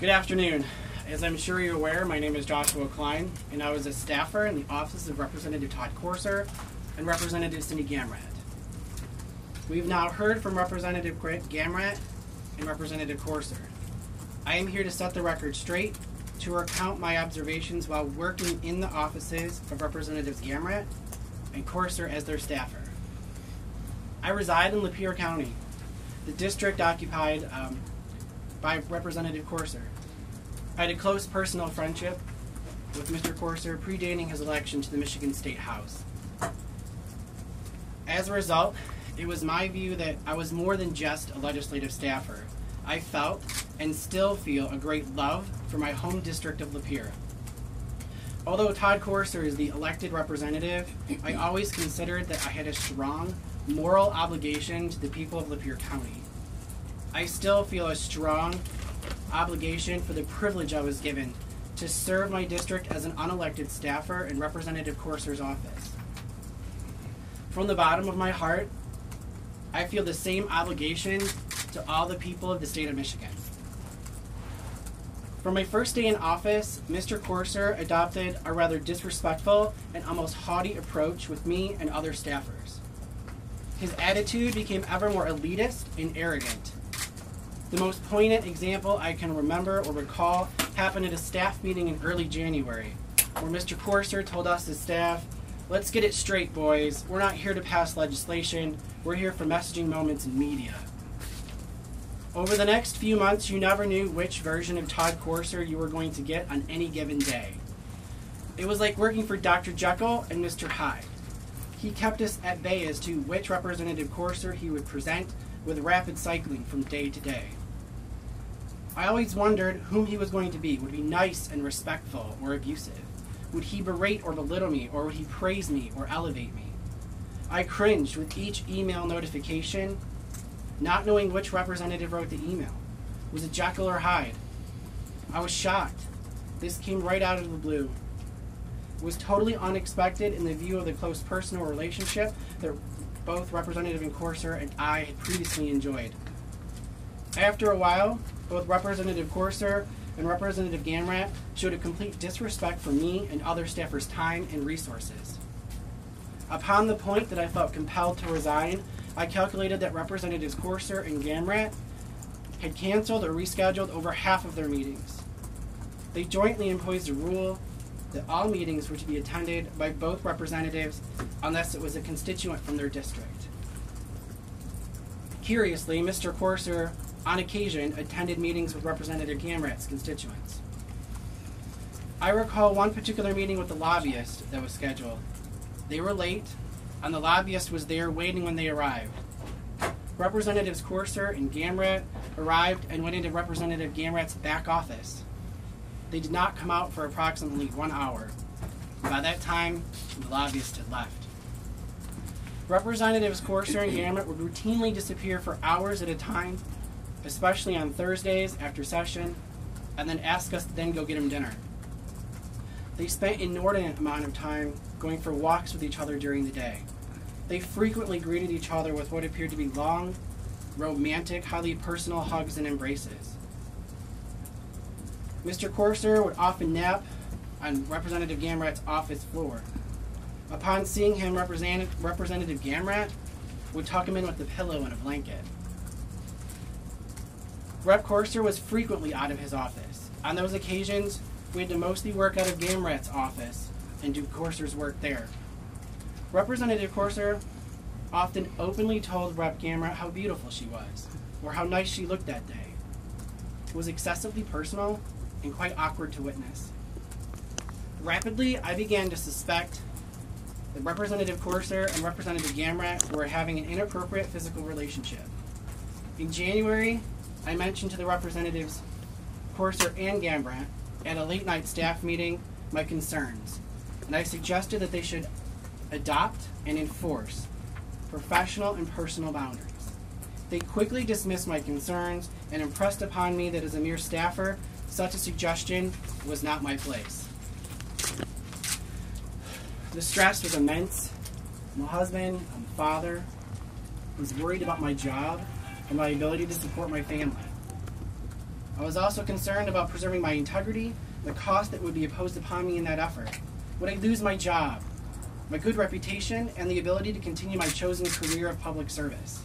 Good afternoon. As I'm sure you're aware, my name is Joshua Cline, and I was a staffer in the office of Representative Todd and Representative Cindy Gamrat. We've now heard from Representative Gamrat and Representative Courser. I am here to set the record straight, to recount my observations while working in the offices of Representatives Gamrat and Courser as their staffer. I reside in Lapeer County, the district occupied by Representative Courser. I had a close personal friendship with Mr. Courser predating his election to the Michigan State House. As a result, it was my view that I was more than just a legislative staffer. I felt, and still feel, a great love for my home district of Lapeer. Although Todd Courser is the elected representative, I always considered that I had a strong moral obligation to the people of Lapeer County. I still feel a strong obligation for the privilege I was given to serve my district as an unelected staffer in Representative Courser's office. From the bottom of my heart, I feel the same obligation to all the people of the state of Michigan. From my first day in office, Mr. Courser adopted a rather disrespectful and almost haughty approach with me and other staffers. His attitude became ever more elitist and arrogant. The most poignant example I can remember or recall happened at a staff meeting in early January, where Mr. Courser told us as staff, "Let's get it straight, boys. We're not here to pass legislation. We're here for messaging moments in media." Over the next few months, you never knew which version of Todd Courser you were going to get on any given day. It was like working for Dr. Jekyll and Mr. Hyde. He kept us at bay as to which Representative Courser he would present with rapid cycling from day to day. I always wondered whom he was going to be. Would he be nice and respectful or abusive? Would he berate or belittle me, or would he praise me or elevate me? I cringed with each email notification, not knowing which representative wrote the email. Was it Jekyll or Hyde? I was shocked. This came right out of the blue. It was totally unexpected in the view of the close personal relationship that both Representative Courser and I had previously enjoyed. After a while, both Representative Courser and Representative Gamrat showed a complete disrespect for me and other staffers' time and resources. Upon the point that I felt compelled to resign, I calculated that Representatives Courser and Gamrat had canceled or rescheduled over half of their meetings. They jointly imposed a rule that all meetings were to be attended by both representatives unless it was a constituent from their district. Curiously, Mr. Courser, on occasion, attended meetings with Representative Gamrat's constituents. I recall one particular meeting with the lobbyist that was scheduled. They were late, and the lobbyist was there waiting when they arrived. Representatives Courser and Gamrat arrived and went into Representative Gamrat's back office. They did not come out for approximately 1 hour. By that time, the lobbyist had left. Representatives Courser and Gamrat would routinely disappear for hours at a time, especially on Thursdays after session, and then ask us to then go get them dinner. They spent an inordinate amount of time going for walks with each other during the day. They frequently greeted each other with what appeared to be long, romantic, highly personal hugs and embraces. Mr. Courser would often nap on Representative Gamrat's office floor. Upon seeing him, Representative Gamrat would tuck him in with a pillow and a blanket. Rep. Courser was frequently out of his office. On those occasions, we had to mostly work out of Gamrat's office and do Courser's work there. Representative Courser often openly told Rep. Gamrat how beautiful she was, or how nice she looked that day. It was excessively personal and quite awkward to witness. Rapidly, I began to suspect that Representative Courser and Representative Gamrat were having an inappropriate physical relationship. In January, I mentioned to the Representatives Courser and Gamrat at a late-night staff meeting my concerns, and I suggested that they should adopt and enforce professional and personal boundaries. They quickly dismissed my concerns and impressed upon me that as a mere staffer, such a suggestion was not my place. The stress was immense. I'm a husband, I'm a father, I was worried about my job and my ability to support my family. I was also concerned about preserving my integrity, the cost that would be imposed upon me in that effort. Would I lose my job, my good reputation, and the ability to continue my chosen career of public service?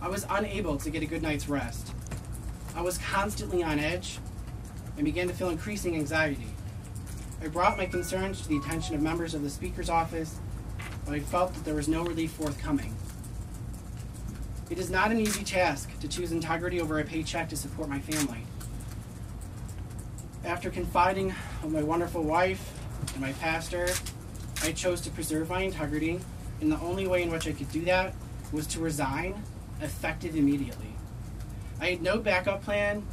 I was unable to get a good night's rest. I was constantly on edge and began to feel increasing anxiety. I brought my concerns to the attention of members of the Speaker's office, but I felt that there was no relief forthcoming. It is not an easy task to choose integrity over a paycheck to support my family. After confiding with my wonderful wife and my pastor, I chose to preserve my integrity, and the only way in which I could do that was to resign, effective immediately. I had no backup plan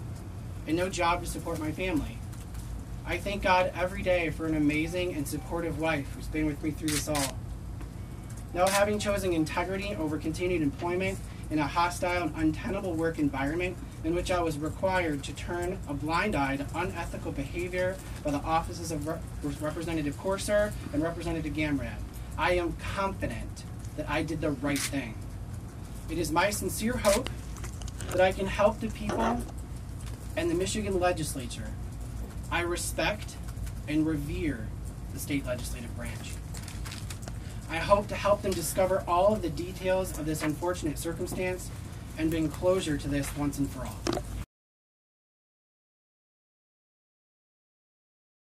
and no job to support my family. I thank God every day for an amazing and supportive wife who's been with me through this all. Now, having chosen integrity over continued employment in a hostile and untenable work environment in which I was required to turn a blind eye to unethical behavior by the offices of Representative Courser and Representative Gamrat, I am confident that I did the right thing. It is my sincere hope that I can help the people and the Michigan legislature. I respect and revere the state legislative branch. I hope to help them discover all of the details of this unfortunate circumstance and bring closure to this once and for all.